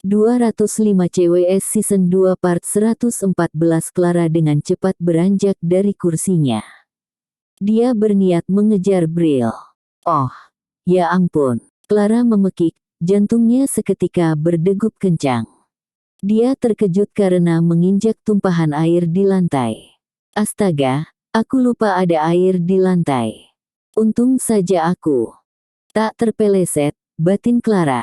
205 CWS Season 2 Part 114. Clara dengan cepat beranjak dari kursinya. Dia berniat mengejar Brill. Oh, ya ampun. Clara memekik, jantungnya seketika berdegup kencang. Dia terkejut karena menginjak tumpahan air di lantai. Astaga, aku lupa ada air di lantai. Untung saja aku tak terpeleset, batin Clara.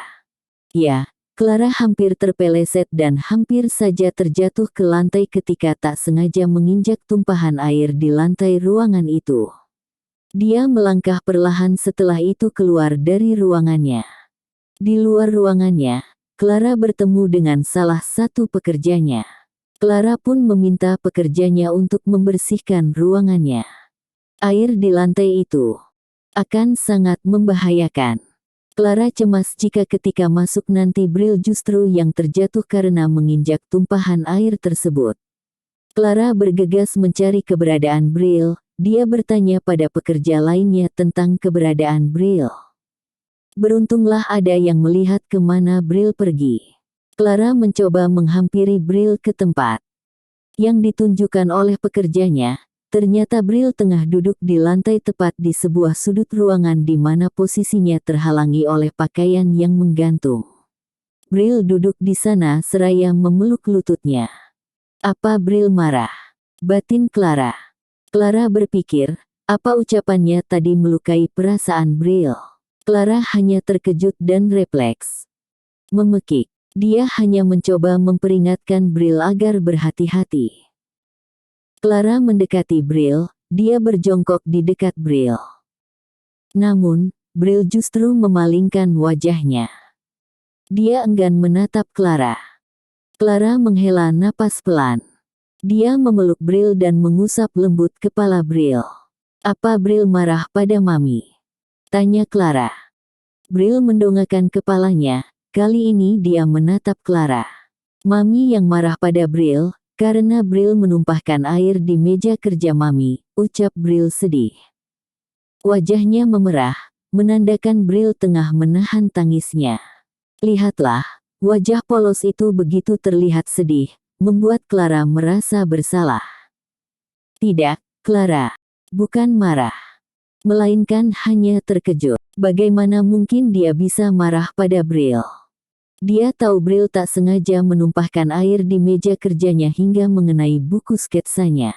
Ya, Clara hampir terpeleset dan hampir saja terjatuh ke lantai ketika tak sengaja menginjak tumpahan air di lantai ruangan itu. Dia melangkah perlahan setelah itu keluar dari ruangannya. Di luar ruangannya, Clara bertemu dengan salah satu pekerjanya. Clara pun meminta pekerjanya untuk membersihkan ruangannya. Air di lantai itu akan sangat membahayakan. Clara cemas jika ketika masuk nanti Brill justru yang terjatuh karena menginjak tumpahan air tersebut. Clara bergegas mencari keberadaan Brill. Dia bertanya pada pekerja lainnya tentang keberadaan Brill. Beruntunglah ada yang melihat kemana Brill pergi. Clara mencoba menghampiri Brill ke tempat yang ditunjukkan oleh pekerjanya. Ternyata Brill tengah duduk di lantai tepat di sebuah sudut ruangan di mana posisinya terhalangi oleh pakaian yang menggantung. Brill duduk di sana seraya memeluk lututnya. Apa Brill marah? Batin Clara. Clara berpikir, apa ucapannya tadi melukai perasaan Brill. Clara hanya terkejut dan refleks memekik. Dia hanya mencoba memperingatkan Brill agar berhati-hati. Clara mendekati Brill, dia berjongkok di dekat Brill. Namun, Brill justru memalingkan wajahnya. Dia enggan menatap Clara. Clara menghela napas pelan. Dia memeluk Brill dan mengusap lembut kepala Brill. Apa Brill marah pada Mami? Tanya Clara. Brill mendongakkan kepalanya, kali ini dia menatap Clara. Mami yang marah pada Brill, karena Brill menumpahkan air di meja kerja Mami, ucap Brill sedih. Wajahnya memerah, menandakan Brill tengah menahan tangisnya. Lihatlah, wajah polos itu begitu terlihat sedih, membuat Clara merasa bersalah. Tidak, Clara. Bukan marah. Melainkan hanya terkejut. Bagaimana mungkin dia bisa marah pada Brill? Dia tahu Brill tak sengaja menumpahkan air di meja kerjanya hingga mengenai buku sketsanya.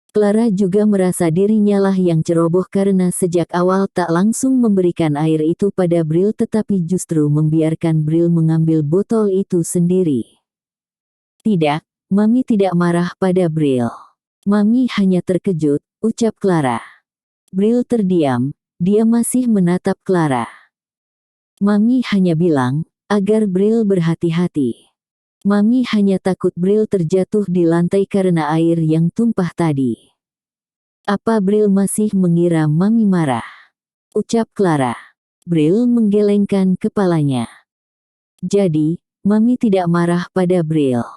Clara juga merasa dirinya lah yang ceroboh karena sejak awal tak langsung memberikan air itu pada Brill tetapi justru membiarkan Brill mengambil botol itu sendiri. Tidak, Mami tidak marah pada Brill. Mami hanya terkejut, ucap Clara. Brill terdiam, dia masih menatap Clara. Mami hanya bilang, agar Brill berhati-hati. Mami hanya takut Brill terjatuh di lantai karena air yang tumpah tadi. Apa Brill masih mengira Mami marah? Ucap Clara. Brill menggelengkan kepalanya. Jadi, Mami tidak marah pada Brill?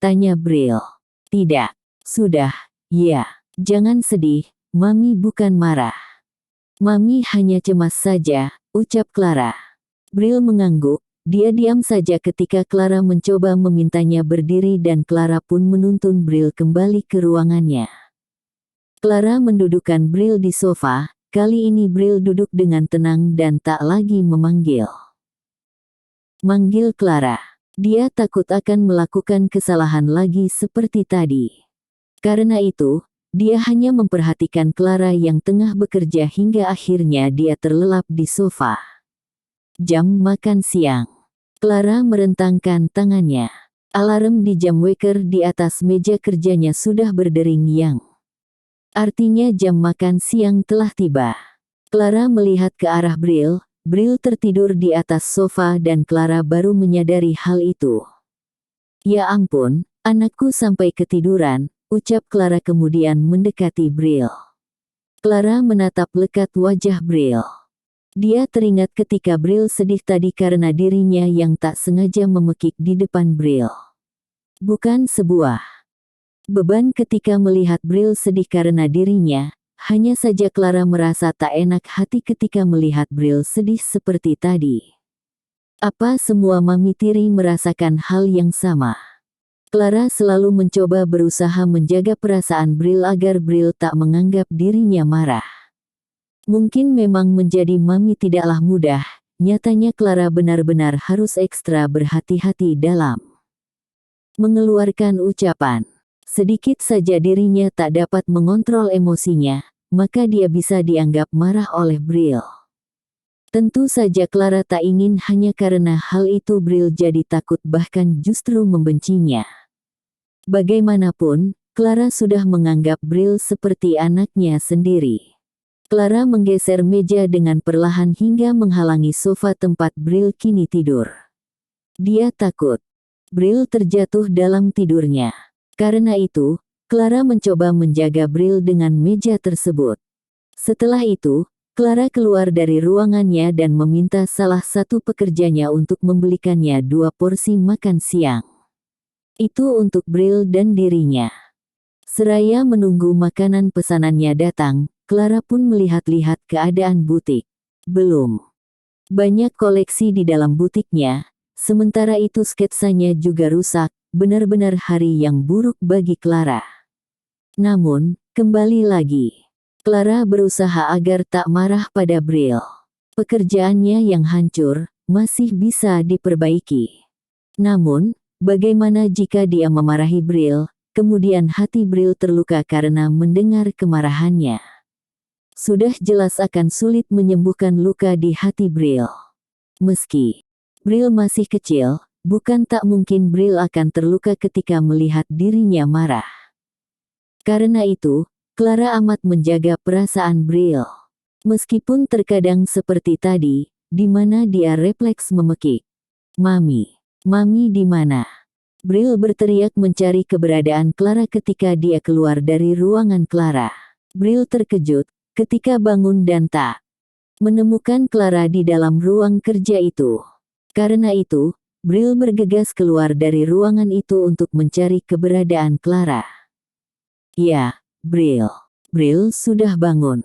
Tanya Brill. Tidak. Sudah, ya. Jangan sedih, Mami bukan marah. Mami hanya cemas saja, ucap Clara. Brill mengangguk. Dia diam saja ketika Clara mencoba memintanya berdiri dan Clara pun menuntun Brill kembali ke ruangannya. Clara mendudukkan Brill di sofa, kali ini Brill duduk dengan tenang dan tak lagi memanggil. Manggil Clara. Dia takut akan melakukan kesalahan lagi seperti tadi. Karena itu, dia hanya memperhatikan Clara yang tengah bekerja hingga akhirnya dia terlelap di sofa. Jam makan siang. Clara merentangkan tangannya. Alarm di jam waker di atas meja kerjanya sudah berdering yang artinya jam makan siang telah tiba. Clara melihat ke arah Brill. Brill tertidur di atas sofa dan Clara baru menyadari hal itu. Ya ampun, anakku sampai ketiduran, ucap Clara kemudian mendekati Brill. Clara menatap lekat wajah Brill. Dia teringat ketika Brill sedih tadi karena dirinya yang tak sengaja memekik di depan Brill. Bukan sebuah beban ketika melihat Brill sedih karena dirinya, hanya saja Clara merasa tak enak hati ketika melihat Brill sedih seperti tadi. Apa semua mami tiri merasakan hal yang sama? Clara selalu mencoba berusaha menjaga perasaan Bril agar Bril tak menganggap dirinya marah. Mungkin memang menjadi mami tidaklah mudah, nyatanya Clara benar-benar harus ekstra berhati-hati dalam mengeluarkan ucapan. Sedikit saja dirinya tak dapat mengontrol emosinya, maka dia bisa dianggap marah oleh Bril. Tentu saja Clara tak ingin hanya karena hal itu Bril jadi takut bahkan justru membencinya. Bagaimanapun, Clara sudah menganggap Bril seperti anaknya sendiri. Clara menggeser meja dengan perlahan hingga menghalangi sofa tempat Bril kini tidur. Dia takut Bril terjatuh dalam tidurnya. Karena itu, Clara mencoba menjaga Bril dengan meja tersebut. Setelah itu, Clara keluar dari ruangannya dan meminta salah satu pekerjanya untuk membelikannya 2 porsi makan siang. Itu untuk Bril dan dirinya. Seraya menunggu makanan pesanannya datang, Clara pun melihat-lihat keadaan butik. Belum banyak koleksi di dalam butiknya, sementara itu sketsanya juga rusak, benar-benar hari yang buruk bagi Clara. Namun, kembali lagi, Clara berusaha agar tak marah pada Bril. Pekerjaannya yang hancur, masih bisa diperbaiki. Namun, bagaimana jika dia memarahi Bril, kemudian hati Bril terluka karena mendengar kemarahannya? Sudah jelas akan sulit menyembuhkan luka di hati Bril. Meski Bril masih kecil, bukan tak mungkin Bril akan terluka ketika melihat dirinya marah. Karena itu, Clara amat menjaga perasaan Bril. Meskipun terkadang seperti tadi, di mana dia refleks memekik. Mami, Mami di mana? Bril berteriak mencari keberadaan Clara ketika dia keluar dari ruangan Clara. Bril terkejut ketika bangun dan tak menemukan Clara di dalam ruang kerja itu. Karena itu, Bril bergegas keluar dari ruangan itu untuk mencari keberadaan Clara. Ya, Bril. Bril sudah bangun.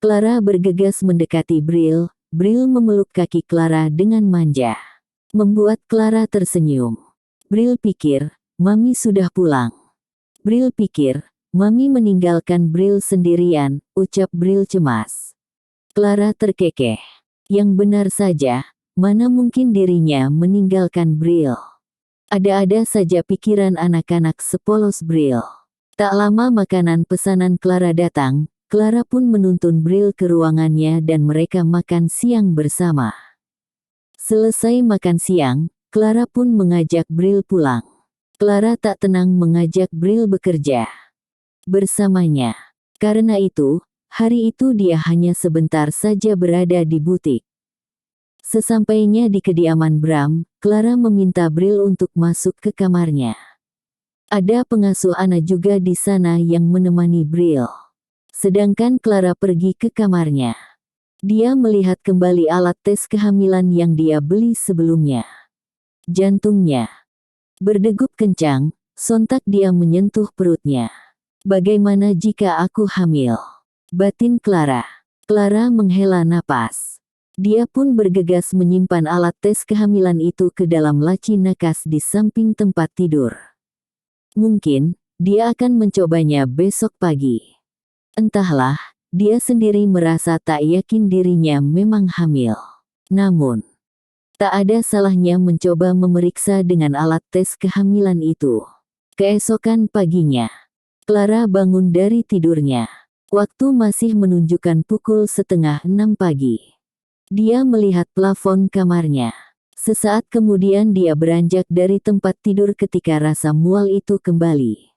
Clara bergegas mendekati Bril. Bril memeluk kaki Clara dengan manja. Membuat Clara tersenyum. Bril pikir, Mami sudah pulang. Bril pikir, Mami meninggalkan Bril sendirian, ucap Bril cemas. Clara terkekeh. Yang benar saja, mana mungkin dirinya meninggalkan Bril. Ada-ada saja pikiran anak-anak sepolos Bril. Tak lama makanan pesanan Clara datang, Clara pun menuntun Bril ke ruangannya dan mereka makan siang bersama. Selesai makan siang, Clara pun mengajak Bril pulang. Clara tak tenang mengajak Bril bekerja bersamanya. Karena itu, hari itu dia hanya sebentar saja berada di butik. Sesampainya di kediaman Bram, Clara meminta Bril untuk masuk ke kamarnya. Ada pengasuh anak juga di sana yang menemani Bril. Sedangkan Clara pergi ke kamarnya. Dia melihat kembali alat tes kehamilan yang dia beli sebelumnya. Jantungnya berdegup kencang, sontak dia menyentuh perutnya. Bagaimana jika aku hamil? Batin Clara. Clara menghela napas. Dia pun bergegas menyimpan alat tes kehamilan itu ke dalam laci nakas di samping tempat tidur. Mungkin, dia akan mencobanya besok pagi. Entahlah, dia sendiri merasa tak yakin dirinya memang hamil. Namun, tak ada salahnya mencoba memeriksa dengan alat tes kehamilan itu. Keesokan paginya, Clara bangun dari tidurnya. Waktu masih menunjukkan pukul 5:30 pagi. Dia melihat plafon kamarnya. Sesaat kemudian dia beranjak dari tempat tidur ketika rasa mual itu kembali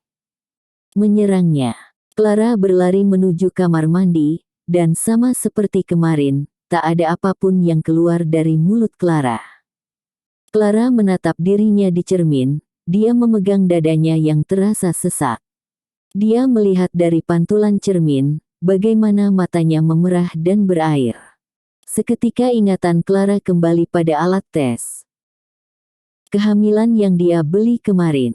menyerangnya. Clara berlari menuju kamar mandi, dan sama seperti kemarin, tak ada apapun yang keluar dari mulut Clara. Clara menatap dirinya di cermin, dia memegang dadanya yang terasa sesak. Dia melihat dari pantulan cermin, bagaimana matanya memerah dan berair. Seketika ingatan Clara kembali pada alat tes kehamilan yang dia beli kemarin.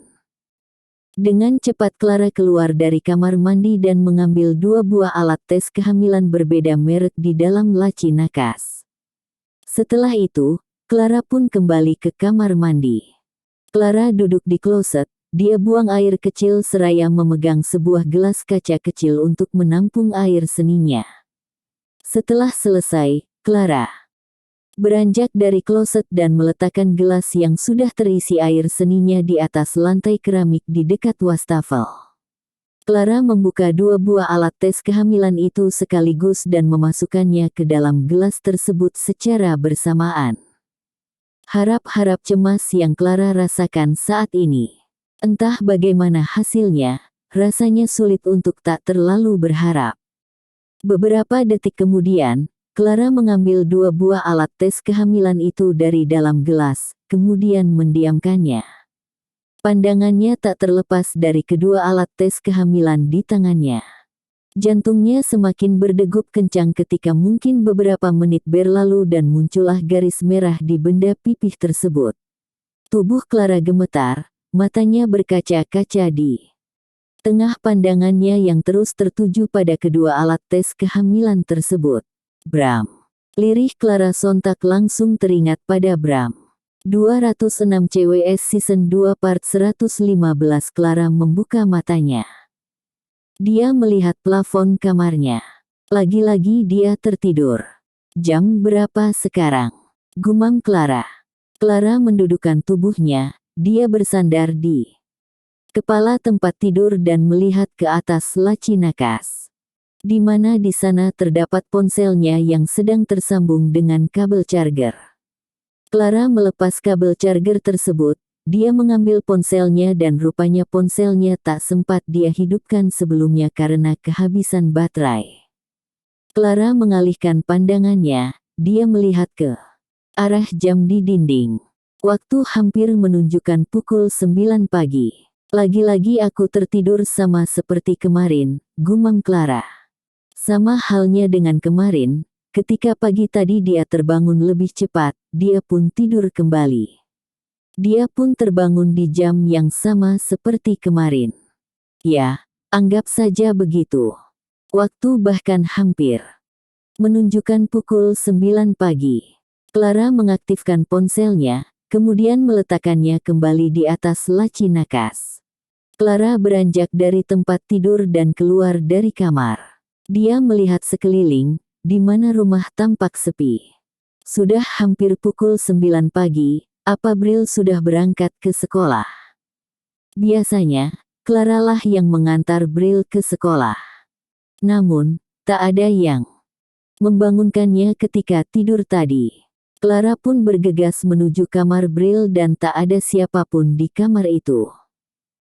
Dengan cepat Clara keluar dari kamar mandi dan mengambil 2 buah alat tes kehamilan berbeda merek di dalam laci nakas. Setelah itu, Clara pun kembali ke kamar mandi. Clara duduk di kloset, dia buang air kecil seraya memegang sebuah gelas kaca kecil untuk menampung air seninya. Setelah selesai, Clara beranjak dari kloset dan meletakkan gelas yang sudah terisi air seninya di atas lantai keramik di dekat wastafel. Clara membuka 2 buah alat tes kehamilan itu sekaligus dan memasukkannya ke dalam gelas tersebut secara bersamaan. Harap-harap cemas yang Clara rasakan saat ini. Entah bagaimana hasilnya, rasanya sulit untuk tak terlalu berharap. Beberapa detik kemudian, Clara mengambil 2 buah alat tes kehamilan itu dari dalam gelas, kemudian mendiamkannya. Pandangannya tak terlepas dari kedua alat tes kehamilan di tangannya. Jantungnya semakin berdegup kencang ketika mungkin beberapa menit berlalu dan muncullah garis merah di benda pipih tersebut. Tubuh Clara gemetar, matanya berkaca-kaca di tengah pandangannya yang terus tertuju pada kedua alat tes kehamilan tersebut. Bram. Lirih Clara sontak langsung teringat pada Bram. 206 CWS Season 2 Part 115. Clara membuka matanya. Dia melihat plafon kamarnya. Lagi-lagi dia tertidur. Jam berapa sekarang? Gumam Clara. Clara mendudukkan tubuhnya, dia bersandar di kepala tempat tidur dan melihat ke atas laci nakas. Di mana di sana terdapat ponselnya yang sedang tersambung dengan kabel charger. Clara melepas kabel charger tersebut. Dia mengambil ponselnya dan rupanya ponselnya tak sempat dia hidupkan sebelumnya karena kehabisan baterai. Clara mengalihkan pandangannya, dia melihat ke arah jam di dinding. Waktu hampir menunjukkan pukul 9 pagi. Lagi-lagi aku tertidur sama seperti kemarin, gumam Clara. Sama halnya dengan kemarin, ketika pagi tadi dia terbangun lebih cepat, dia pun tidur kembali. Dia pun terbangun di jam yang sama seperti kemarin. Ya, anggap saja begitu. Waktu bahkan hampir menunjukkan pukul 9 pagi. Clara mengaktifkan ponselnya, kemudian meletakkannya kembali di atas laci nakas. Clara beranjak dari tempat tidur dan keluar dari kamar. Dia melihat sekeliling, di mana rumah tampak sepi. Sudah hampir pukul 9 pagi. Apa Bril sudah berangkat ke sekolah? Biasanya, Clara lah yang mengantar Bril ke sekolah. Namun, tak ada yang membangunkannya ketika tidur tadi. Clara pun bergegas menuju kamar Bril dan tak ada siapapun di kamar itu.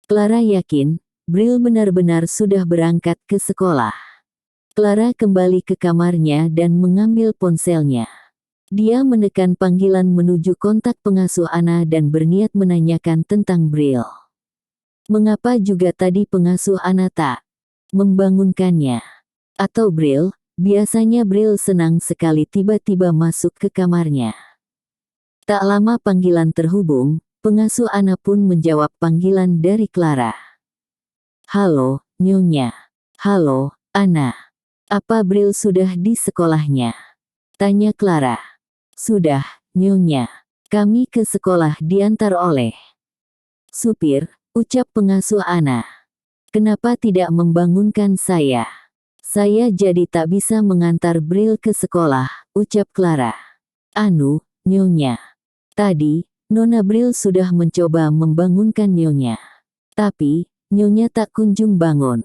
Clara yakin, Bril benar-benar sudah berangkat ke sekolah. Clara kembali ke kamarnya dan mengambil ponselnya. Dia menekan panggilan menuju kontak pengasuh Anna dan berniat menanyakan tentang Bril. Mengapa juga tadi pengasuh Anna tak membangunkannya? Atau Bril, biasanya Bril senang sekali tiba-tiba masuk ke kamarnya. Tak lama panggilan terhubung, pengasuh Anna pun menjawab panggilan dari Clara. Halo, Nyonya. Halo, Anna. Apa Bril sudah di sekolahnya? Tanya Clara. Sudah, Nyonya. Kami ke sekolah diantar oleh supir, ucap pengasuh Anna. Kenapa tidak membangunkan saya? Saya jadi tak bisa mengantar Bril ke sekolah, ucap Clara. Anu, Nyonya. Tadi, Nona Bril sudah mencoba membangunkan Nyonya. Tapi, Nyonya tak kunjung bangun.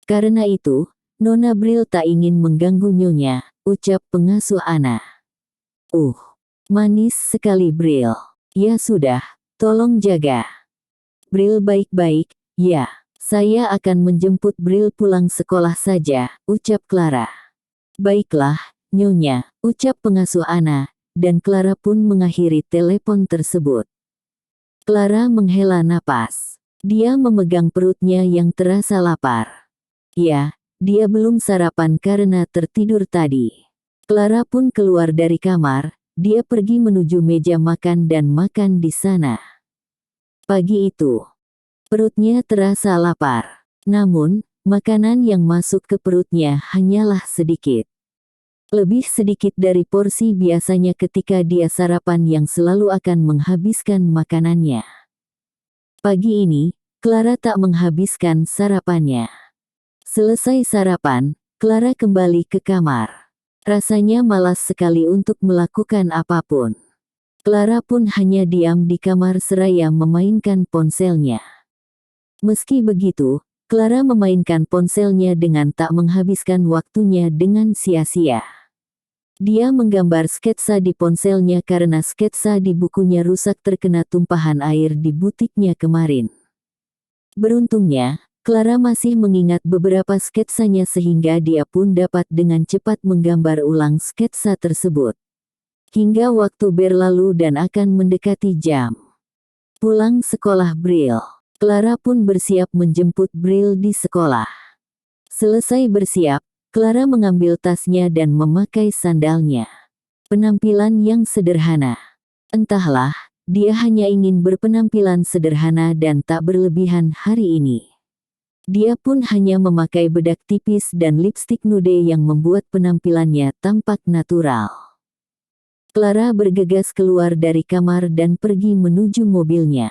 Karena itu, Nona Bril tak ingin mengganggu Nyonya, ucap pengasuh Anna. Manis sekali Bril. Ya sudah, tolong jaga Bril baik-baik, ya. Saya akan menjemput Bril pulang sekolah saja, ucap Clara. Baiklah, Nyonya, ucap pengasuh Anna, dan Clara pun mengakhiri telepon tersebut. Clara menghela napas. Dia memegang perutnya yang terasa lapar. Ya, dia belum sarapan karena tertidur tadi. Clara pun keluar dari kamar. Dia pergi menuju meja makan dan makan di sana. Pagi itu, perutnya terasa lapar. Namun, makanan yang masuk ke perutnya hanyalah sedikit. Lebih sedikit dari porsi biasanya ketika dia sarapan yang selalu akan menghabiskan makanannya. Pagi ini, Clara tak menghabiskan sarapannya. Selesai sarapan, Clara kembali ke kamar. Rasanya malas sekali untuk melakukan apapun. Clara pun hanya diam di kamar seraya memainkan ponselnya. Meski begitu, Clara memainkan ponselnya dengan tak menghabiskan waktunya dengan sia-sia. Dia menggambar sketsa di ponselnya karena sketsa di bukunya rusak terkena tumpahan air di butiknya kemarin. Beruntungnya, Clara masih mengingat beberapa sketsanya sehingga dia pun dapat dengan cepat menggambar ulang sketsa tersebut. Hingga waktu berlalu dan akan mendekati jam pulang sekolah Bril. Clara pun bersiap menjemput Bril di sekolah. Selesai bersiap, Clara mengambil tasnya dan memakai sandalnya. Penampilan yang sederhana. Entahlah, dia hanya ingin berpenampilan sederhana dan tak berlebihan hari ini. Dia pun hanya memakai bedak tipis dan lipstik nude yang membuat penampilannya tampak natural. Clara bergegas keluar dari kamar dan pergi menuju mobilnya.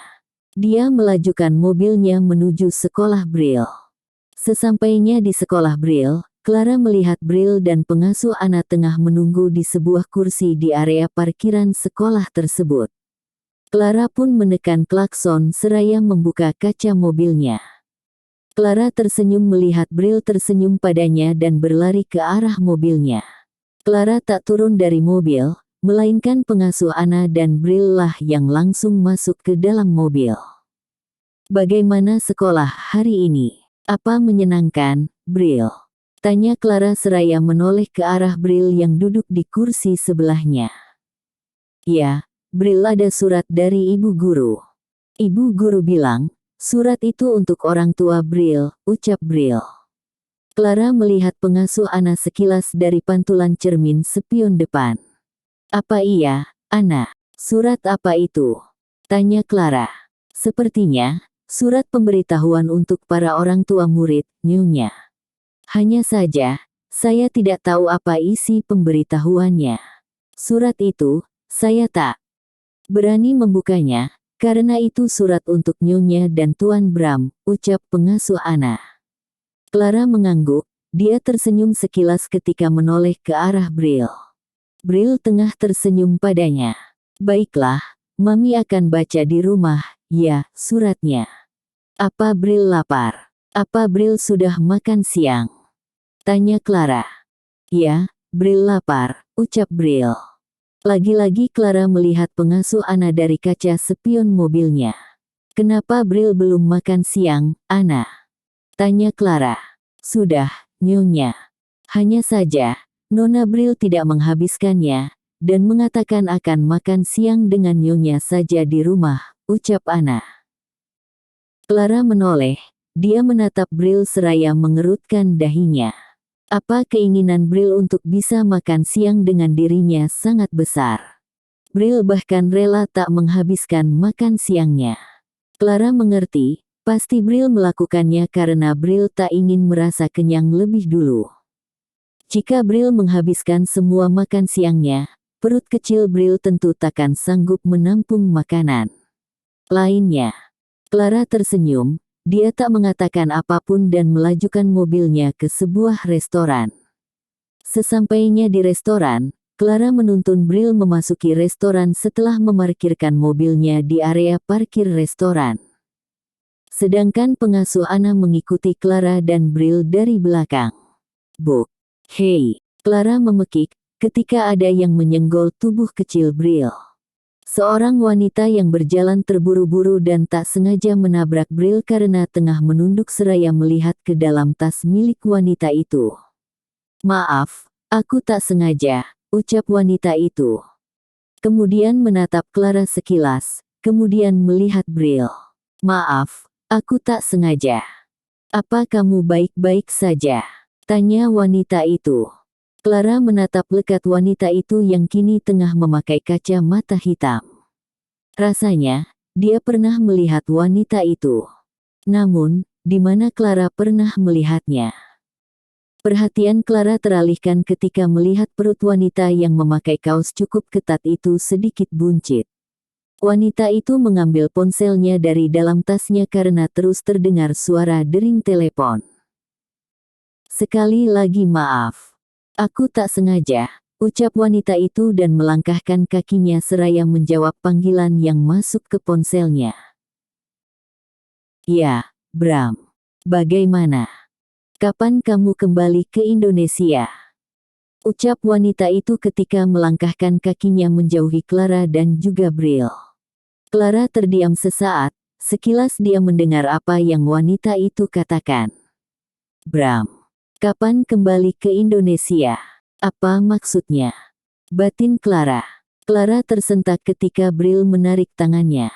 Dia melajukan mobilnya menuju sekolah Bril. Sesampainya di sekolah Bril, Clara melihat Bril dan pengasuh Anna tengah menunggu di sebuah kursi di area parkiran sekolah tersebut. Clara pun menekan klakson seraya membuka kaca mobilnya. Clara tersenyum melihat Bril tersenyum padanya dan berlari ke arah mobilnya. Clara tak turun dari mobil, melainkan pengasuh Anna dan Bril lah yang langsung masuk ke dalam mobil. Bagaimana sekolah hari ini? Apa menyenangkan, Bril? Tanya Clara seraya menoleh ke arah Bril yang duduk di kursi sebelahnya. Ya, Bril, ada surat dari ibu guru. Ibu guru bilang, surat itu untuk orang tua Bril, ucap Bril. Clara melihat pengasuh Anna sekilas dari pantulan cermin spion depan. Apa iya, Anna? Surat apa itu? Tanya Clara. Sepertinya, surat pemberitahuan untuk para orang tua murid, Nyonya. Hanya saja, saya tidak tahu apa isi pemberitahuannya. Surat itu, saya tak berani membukanya, karena itu surat untuk Nyonya dan Tuan Bram, ucap pengasuh Anna. Clara mengangguk, dia tersenyum sekilas ketika menoleh ke arah Bril. Bril tengah tersenyum padanya. Baiklah, Mami akan baca di rumah, ya, suratnya. Apa Bril lapar? Apa Bril sudah makan siang? Tanya Clara. Ya, Bril lapar, ucap Bril. Lagi-lagi Clara melihat pengasuh Anna dari kaca spion mobilnya. Kenapa Bril belum makan siang, Anna? Tanya Clara. Sudah, Nyonya. Hanya saja, Nona Bril tidak menghabiskannya, dan mengatakan akan makan siang dengan Nyonya saja di rumah, ucap Anna. Clara menoleh, dia menatap Bril seraya mengerutkan dahinya. Apa keinginan Bril untuk bisa makan siang dengan dirinya sangat besar. Bril bahkan rela tak menghabiskan makan siangnya. Clara mengerti, pasti Bril melakukannya karena Bril tak ingin merasa kenyang lebih dulu. Jika Bril menghabiskan semua makan siangnya, perut kecil Bril tentu takkan sanggup menampung makanan lainnya. Clara tersenyum. Dia tak mengatakan apapun dan melajukan mobilnya ke sebuah restoran. Sesampainya di restoran, Clara menuntun Bril memasuki restoran setelah memarkirkan mobilnya di area parkir restoran. Sedangkan pengasuh Anna mengikuti Clara dan Bril dari belakang. Buk. Hei, Clara memekik, ketika ada yang menyenggol tubuh kecil Bril. Seorang wanita yang berjalan terburu-buru dan tak sengaja menabrak Bril karena tengah menunduk seraya melihat ke dalam tas milik wanita itu. Maaf, aku tak sengaja, ucap wanita itu. Kemudian menatap Clara sekilas, kemudian melihat Bril. Maaf, aku tak sengaja. Apa kamu baik-baik saja? Tanya wanita itu. Clara menatap lekat wanita itu yang kini tengah memakai kacamata hitam. Rasanya, dia pernah melihat wanita itu. Namun, di mana Clara pernah melihatnya? Perhatian Clara teralihkan ketika melihat perut wanita yang memakai kaos cukup ketat itu sedikit buncit. Wanita itu mengambil ponselnya dari dalam tasnya karena terus terdengar suara dering telepon. "Sekali lagi maaf. Aku tak sengaja," ucap wanita itu dan melangkahkan kakinya seraya menjawab panggilan yang masuk ke ponselnya. "Ya, Bram. Bagaimana? Kapan kamu kembali ke Indonesia?" ucap wanita itu ketika melangkahkan kakinya menjauhi Clara dan juga Bril. Clara terdiam sesaat, sekilas dia mendengar apa yang wanita itu katakan. "Bram, kapan kembali ke Indonesia? Apa maksudnya?" batin Clara. Clara tersentak ketika Bril menarik tangannya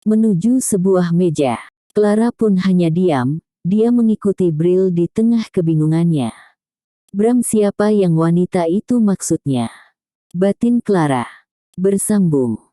menuju sebuah meja. Clara pun hanya diam. Dia mengikuti Bril di tengah kebingungannya. "Bram, siapa yang wanita itu maksudnya?" batin Clara. Bersambung.